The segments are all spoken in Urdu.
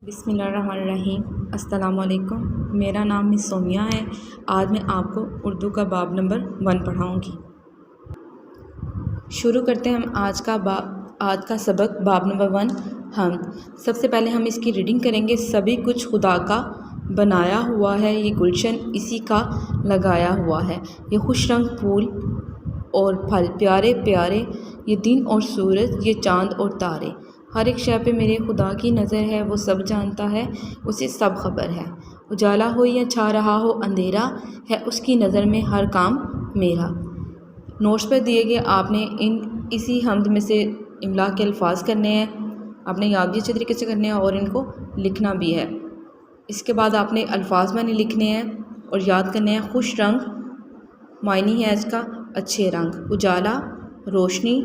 بسم اللہ الرحمن الرحیم۔ السلام علیکم، میرا نام مس سومیہ ہے۔ آج میں آپ کو اردو کا باب نمبر 1 پڑھاؤں گی۔ شروع کرتے ہیں ہم آج کا سبق باب نمبر 1 ہم سب سے پہلے ہم اس کی ریڈنگ کریں گے۔ سبھی کچھ خدا کا بنایا ہوا ہے، یہ گلشن اسی کا لگایا ہوا ہے، یہ خوش رنگ پھول اور پھل پیارے پیارے، یہ دن اور سورج، یہ چاند اور تارے، ہر ایک شے پہ میرے خدا کی نظر ہے، وہ سب جانتا ہے، اسے سب خبر ہے، اجالا ہو یا چھا رہا ہو اندھیرا، ہے اس کی نظر میں ہر کام میرا۔ نوٹس پر دیے گئے آپ نے اسی حمد میں سے املا کے الفاظ کرنے ہیں، آپ نے یاد بھی اچھے طریقے سے کرنے ہیں اور ان کو لکھنا بھی ہے۔ اس کے بعد آپ نے الفاظ معنی لکھنے ہیں اور یاد کرنے ہیں۔ خوش رنگ معنی ہے اس کا اچھے رنگ، اجالا روشنی،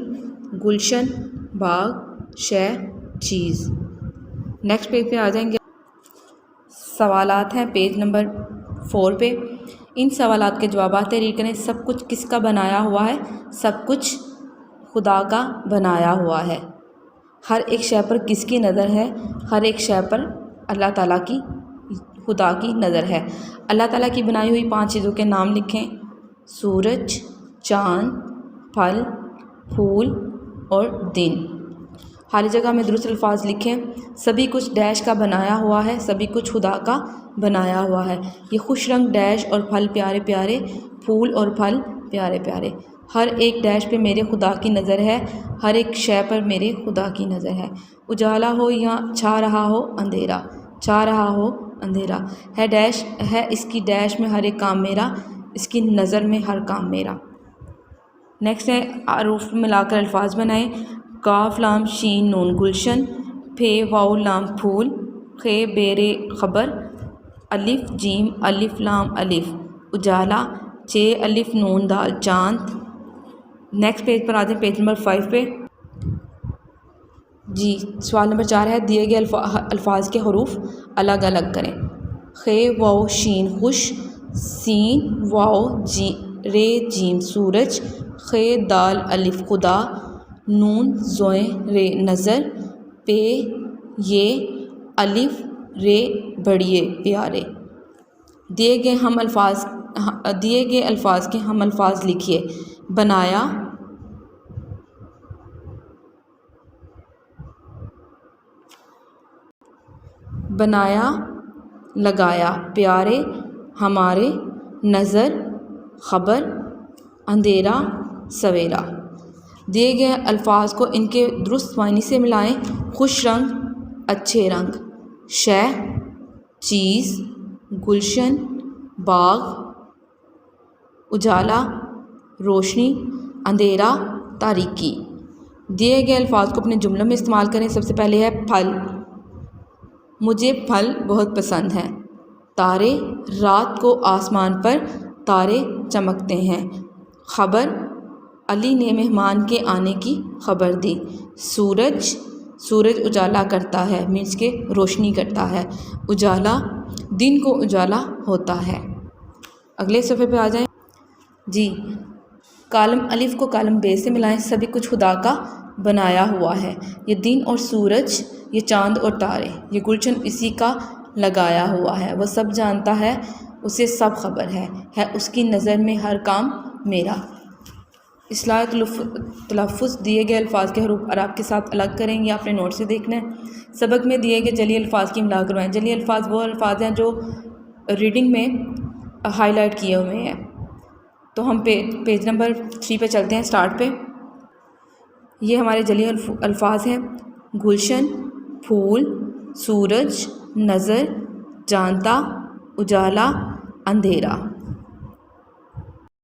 گلشن باغ، شے چیز۔ نیکسٹ پیج پہ آ جائیں گے، سوالات ہیں پیج نمبر 4 پہ۔ ان سوالات کے جوابات تحریر کریں۔ سب کچھ کس کا بنایا ہوا ہے؟ سب کچھ خدا کا بنایا ہوا ہے۔ ہر ایک شے پر کس کی نظر ہے؟ ہر ایک شے پر اللہ تعالیٰ کی، خدا کی نظر ہے۔ اللہ تعالیٰ کی بنائی ہوئی 5 چیزوں کے نام لکھیں۔ سورج، چاند، پھل، پھول اور دن۔ خالی جگہ میں درست الفاظ لکھیں۔ سبھی کچھ ڈیش کا بنایا ہوا ہے، سبھی کچھ خدا کا بنایا ہوا ہے۔ یہ خوش رنگ ڈیش اور پھل پیارے پیارے، پھول اور پھل پیارے پیارے، ہر ایک ڈیش پہ میرے خدا کی نظر ہے، ہر ایک شے پر میرے خدا کی نظر ہے۔ اجالا ہو یا چھا رہا ہو اندھیرا، چھا رہا ہو اندھیرا، ہے ڈیش، ہے اس کی ڈیش میں ہر ایک کام میرا، اس کی نظر میں ہر کام میرا۔ نیکسٹ ہے حروف ملا کر الفاظ بنائیں۔ کاف لام شین نون گلشن، پھے واؤ لام پھول، خے بیرے خبر، الف جیم الف لام الف اجالا، چے الف نون دال چاند۔ نیکسٹ پیج پر آ جائیں، پیج نمبر 5 پہ۔ جی سوال نمبر 4 ہے، دیے گئے الفاظ کے حروف الگ الگ کریں۔ خے واؤ شین خوش، سین واؤ رے جیم سورج، خے دال الف خدا، نون زوئیں رے نظر، پے یہ الف رے بڑیے پیارے۔ دیے گئے الفاظ کے ہم الفاظ لکھیے۔ بنایا، بنایا لگایا، پیارے ہمارے، نظر خبر، اندھیرا سویرا۔ دیے گئے الفاظ کو ان کے درست معنی سے ملائیں۔ خوش رنگ اچھے رنگ، شے چیز، گلشن باغ، اجالا روشنی، اندھیرا تاریکی۔ دیے گئے الفاظ کو اپنے جملوں میں استعمال کریں۔ سب سے پہلے ہے پھل، مجھے پھل بہت پسند ہیں۔ تارے، رات کو آسمان پر تارے چمکتے ہیں۔ خبر، علی نے مہمان کے آنے کی خبر دی۔ سورج، سورج اجالا کرتا ہے، مینس کے روشنی کرتا ہے۔ اجالا، دن کو اجالا ہوتا ہے۔ اگلے صفحے پہ آ جائیں۔ جی کالم الف کو کالم بے سے ملائیں۔ سبھی کچھ خدا کا بنایا ہوا ہے، یہ دن اور سورج، یہ چاند اور تارے، یہ گلشن اسی کا لگایا ہوا ہے، وہ سب جانتا ہے، اسے سب خبر ہے اس کی نظر میں ہر کام میرا۔ اصلاح تلفظ، دیے گئے الفاظ کے حروف اعراب کے ساتھ الگ کریں، یہ اپنے نوٹ سے دیکھنا ہے۔ سبق میں دیے گئے جعلی الفاظ کی املا کروائیں۔ جعلی الفاظ وہ الفاظ ہیں جو ریڈنگ میں ہائی لائٹ کیے ہوئے ہیں۔ تو ہم پیج نمبر 3 پہ چلتے ہیں، سٹارٹ پہ۔ یہ ہمارے جعلی الفاظ ہیں: گلشن، پھول، سورج، نظر، جانتا، اجالا، اندھیرا۔